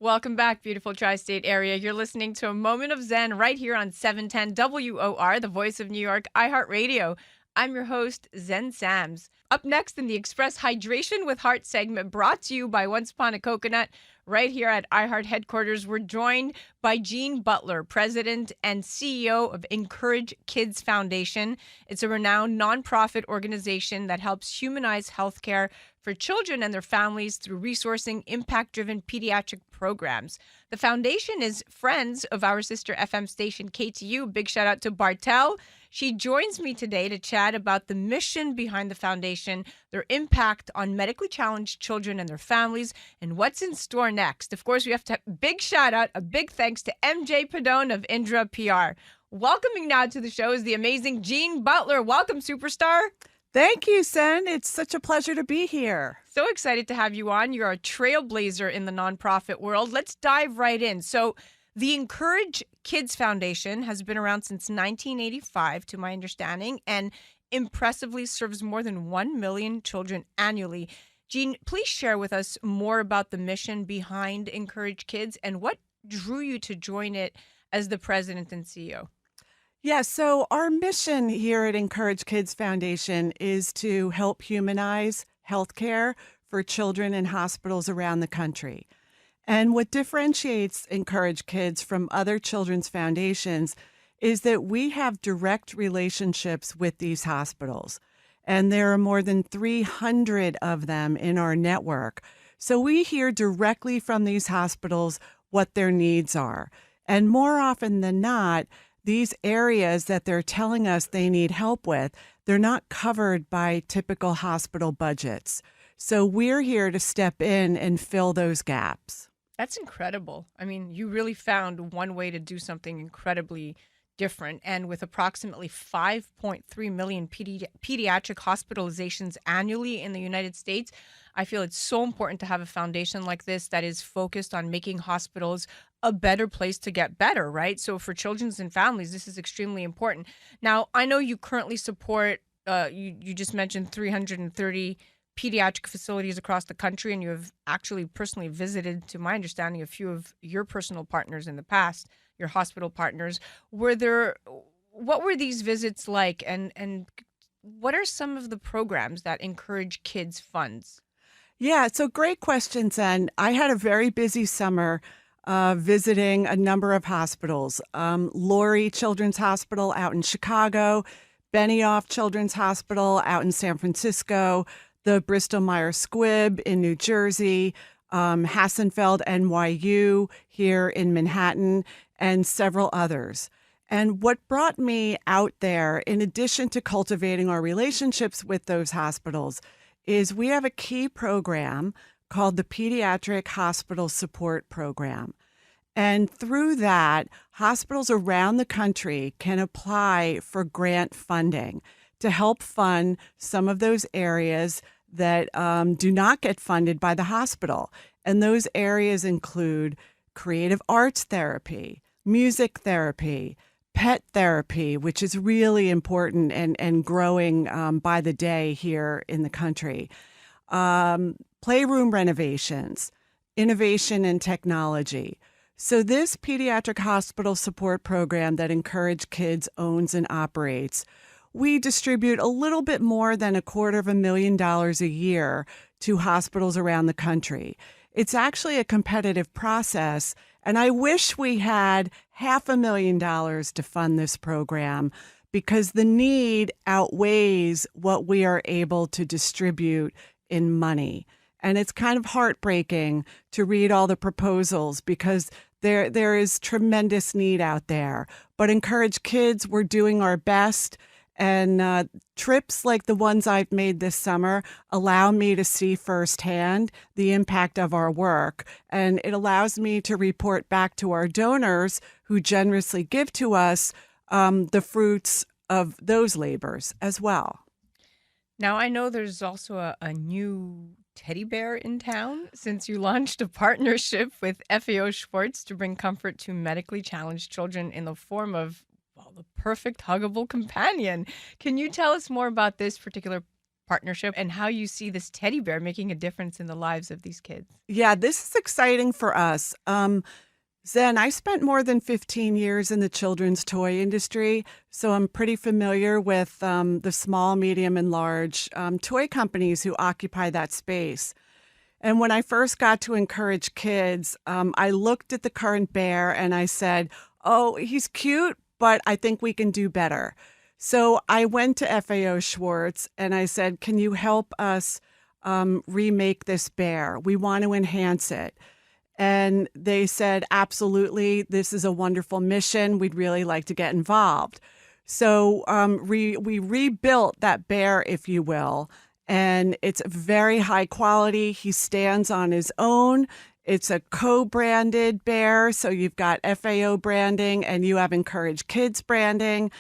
Welcome back, beautiful tri-state area. You're listening to A Moment of Zen right here on 710 WOR, the voice of New York, iHeartRadio. I'm your host, Zen Sams. Up next in the Express Hydration with Heart segment, brought to you by Once Upon a Coconut, right here at iHeart headquarters, we're joined by Jean Butler, President and CEO of enCourage Kids Foundation. It's a renowned nonprofit organization that helps humanize healthcare for children and their families through resourcing impact-driven pediatric programs. The foundation is friends of our sister FM station, KTU. Big shout out to Bartell. She joins me today to chat about the mission behind the foundation, their impact on medically challenged children and their families, and what's in store next. Of course, we have to have a big shout out, a big thanks to MJ Padone of Indra PR. Welcoming now to the show is the amazing Jean Butler. Welcome, superstar. Thank you, Sen. It's such a pleasure to be here. So excited to have you on. You're a trailblazer in the nonprofit world. Let's dive right in. So the enCourage Kids Foundation has been around since 1985, to my understanding, and impressively serves more than 1 million children annually. Jean, please share with us more about the mission behind enCourage Kids and what drew you to join it as the president and CEO. Yeah, so our mission here at enCourage Kids Foundation is to help humanize healthcare for children in hospitals around the country. And what differentiates enCourage Kids from other children's foundations is that we have direct relationships with these hospitals. And there are more than 300 of them in our network. So we hear directly from these hospitals what their needs are. And more often than not, these areas that they're telling us they need help with, they're not covered by typical hospital budgets. So we're here to step in and fill those gaps. That's incredible. I mean, you really found one way to do something incredibly different. And with approximately 5.3 million pediatric hospitalizations annually in the United States, I feel it's so important to have a foundation like this that is focused on making hospitals a better place to get better, right? So for children and families, this is extremely important. Now, I know you currently support, you just mentioned 330 pediatric facilities across the country, and you have actually personally visited, to my understanding, a few of your personal partners in the past, your hospital partners. What were these visits like, and what are some of the programs that enCourage Kids funds? Yeah, so great questions. And I had a very busy summer visiting a number of hospitals. Laurie Children's Hospital out in Chicago, Benioff Children's Hospital out in San Francisco, the Bristol Myers Squibb in New Jersey, Hassenfeld NYU here in Manhattan, and several others. And what brought me out there, in addition to cultivating our relationships with those hospitals, is we have a key program called the Pediatric Hospital Support Program. And through that, hospitals around the country can apply for grant funding to help fund some of those areas that do not get funded by the hospital. And those areas include creative arts therapy, music therapy, pet therapy, which is really important and growing by the day here in the country, playroom renovations, innovation and technology. So this Pediatric Hospital Support Program that enCourage Kids owns and operates, we distribute a little bit more than $250,000 a year to hospitals around the country. It's actually a competitive process, and I wish we had $500,000 to fund this program because the need outweighs what we are able to distribute in money. And it's kind of heartbreaking to read all the proposals because there is tremendous need out there. But enCourage Kids, we're doing our best. And trips like the ones I've made this summer allow me to see firsthand the impact of our work. And it allows me to report back to our donors who generously give to us the fruits of those labors as well. Now, I know there's also a new teddy bear in town since you launched a partnership with FAO Schwarz to bring comfort to medically challenged children in the form of, well, the perfect huggable companion. Can you tell us more about this particular partnership and how you see this teddy bear making a difference in the lives of these kids. Yeah, this is exciting for us. Zen, I spent more than 15 years in the children's toy industry, so I'm pretty familiar with the small, medium, and large toy companies who occupy that space. And when I first got to enCourage Kids, I looked at the current bear and I said, oh, he's cute, but I think we can do better. So I went to FAO Schwarz and I said, can you help us remake this bear? We want to enhance it. And they said, absolutely, this is a wonderful mission. We'd really like to get involved. So we rebuilt that bear, if you will, and it's very high quality. He stands on his own. It's a co-branded bear, so you've got FAO branding and you have enCourage Kids branding.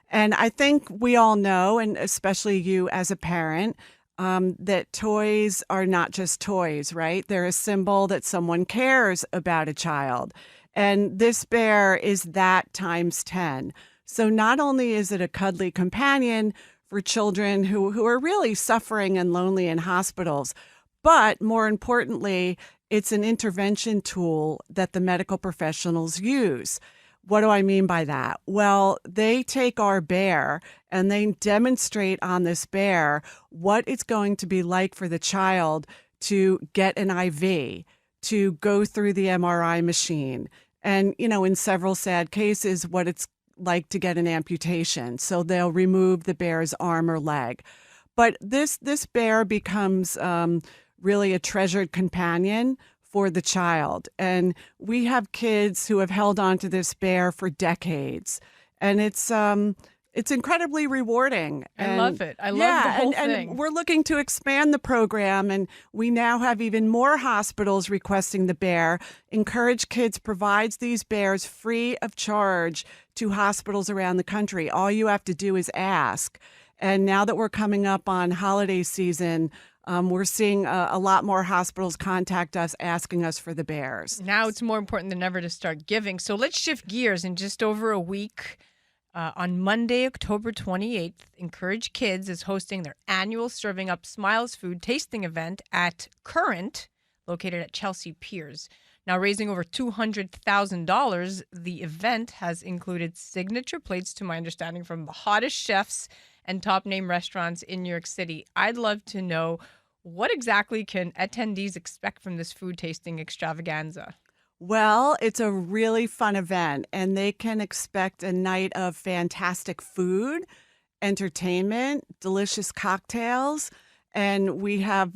And I think we all know, and especially you as a parent, that toys are not just toys, right? They're a symbol that someone cares about a child. And this bear is that times 10. So not only is it a cuddly companion for children who are really suffering and lonely in hospitals, but more importantly, it's an intervention tool that the medical professionals use. What do I mean by that? Well, they take our bear and they demonstrate on this bear what it's going to be like for the child to get an IV, to go through the MRI machine, and, in several sad cases, what it's like to get an amputation. So they'll remove the bear's arm or leg. But this bear becomes really a treasured companion for the child. And we have kids who have held on to this bear for decades. And it's incredibly rewarding. I love it. I love the whole thing. And we're looking to expand the program, and we now have even more hospitals requesting the bear. enCourage Kids provides these bears free of charge to hospitals around the country. All you have to do is ask. And now that we're coming up on holiday season, we're seeing a lot more hospitals contact us asking us for the bears. Now it's more important than ever to start giving. So let's shift gears. In just over a week, on Monday, October 28th, enCourage Kids is hosting their annual Serving Up Smiles food tasting event at Current, located at Chelsea Piers. Now, raising over $200,000, the event has included signature plates, to my understanding, from the hottest chefs and top-name restaurants in New York City. I'd love to know, what exactly can attendees expect from this food tasting extravaganza? Well, it's a really fun event, and they can expect a night of fantastic food, entertainment, delicious cocktails, and we have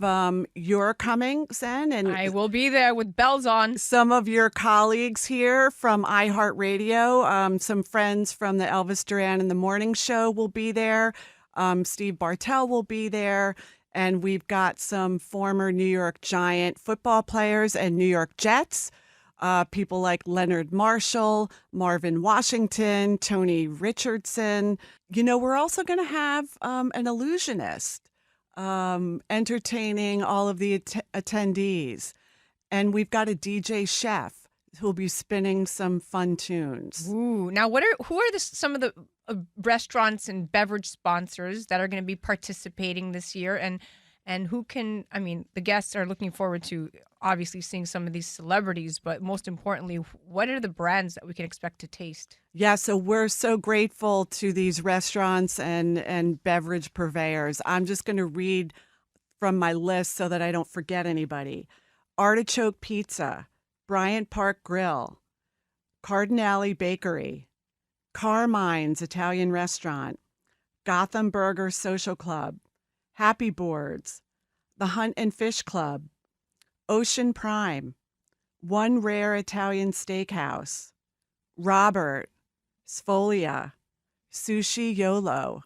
you're coming, Zen, and I will be there with bells on. Some of your colleagues here from iHeartRadio, some friends from the Elvis Duran in the Morning Show will be there. Steve Bartell will be there. And we've got some former New York Giant football players and New York Jets, people like Leonard Marshall, Marvin Washington, Tony Richardson. We're also going to have an illusionist entertaining all of the attendees. And we've got a DJ chef who'll be spinning some fun tunes. Ooh, now who are some of the restaurants and beverage sponsors that are going to be participating this year, and who can, the guests are looking forward to obviously seeing some of these celebrities, but most importantly, what are the brands that we can expect to taste? Yeah, so we're so grateful to these restaurants and beverage purveyors. I'm just going to read from my list so that I don't forget anybody. Artichoke Pizza, Bryant Park Grill, Cardinale Bakery, Carmine's Italian Restaurant, Gotham Burger Social Club, Happy Boards, the Hunt and Fish Club, Ocean Prime, One Rare Italian Steakhouse, Robert, Sfolia, Sushi Yolo,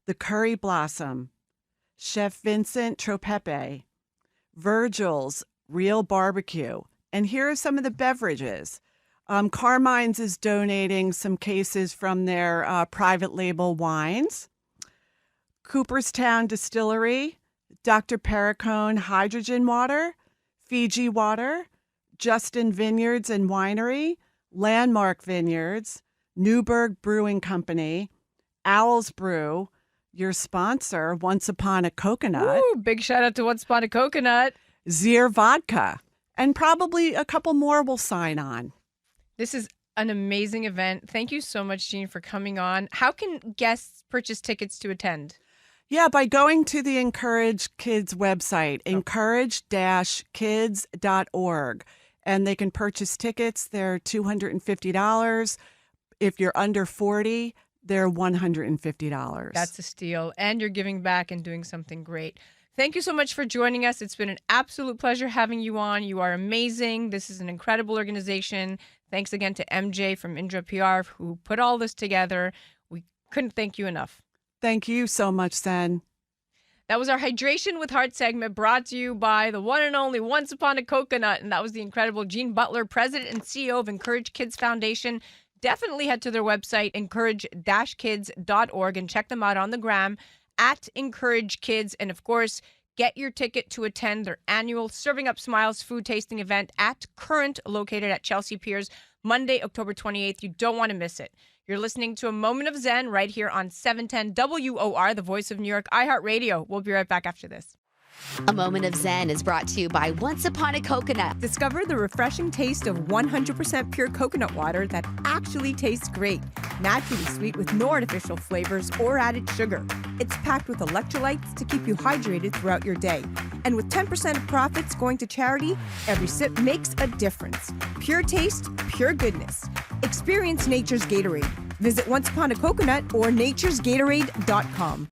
The Curry Blossom, Chef Vincent Tropepe, Virgil's Real Barbecue. And here are some of the beverages. Carmine's is donating some cases from their private label wines. Cooperstown Distillery, Dr. Perricone Hydrogen Water, Fiji Water, Justin Vineyards and Winery, Landmark Vineyards, Newburgh Brewing Company, Owl's Brew, your sponsor, Once Upon a Coconut, Ooh, big shout out to Once Upon a Coconut. Zier Vodka, and probably a couple more will sign on. This is an amazing event. Thank you so much, Jean, for coming on. How can guests purchase tickets to attend? Yeah, by going to the enCourage Kids website, encourage-kids.org, and they can purchase tickets. They're $250. If you're under 40, they're $150. That's a steal. And you're giving back and doing something great. Thank you so much for joining us. It's been an absolute pleasure having you on. You are amazing. This is an incredible organization. Thanks again to MJ from Indra PR who put all this together. We couldn't thank you enough. Thank you so much, Zen. That was our Hydration with Heart segment brought to you by the one and only Once Upon a Coconut. And that was the incredible Jean Butler, President and CEO of enCourage Kids Foundation. Definitely head to their website, encourage-kids.org, and check them out on the gram at enCourage Kids. And of course, get your ticket to attend their annual Serving Up Smiles food tasting event at Current, located at Chelsea Piers, Monday, October 28th. You don't want to miss it. You're listening to A Moment of Zen right here on 710 WOR, the voice of New York, iHeartRadio. We'll be right back after this. A Moment of Zen is brought to you by Once Upon a Coconut. Discover the refreshing taste of 100% pure coconut water that actually tastes great. Naturally sweet with no artificial flavors or added sugar. It's packed with electrolytes to keep you hydrated throughout your day. And with 10% of profits going to charity, every sip makes a difference. Pure taste, pure goodness. Experience nature's Gatorade. Visit Once Upon a Coconut or naturesgatorade.com.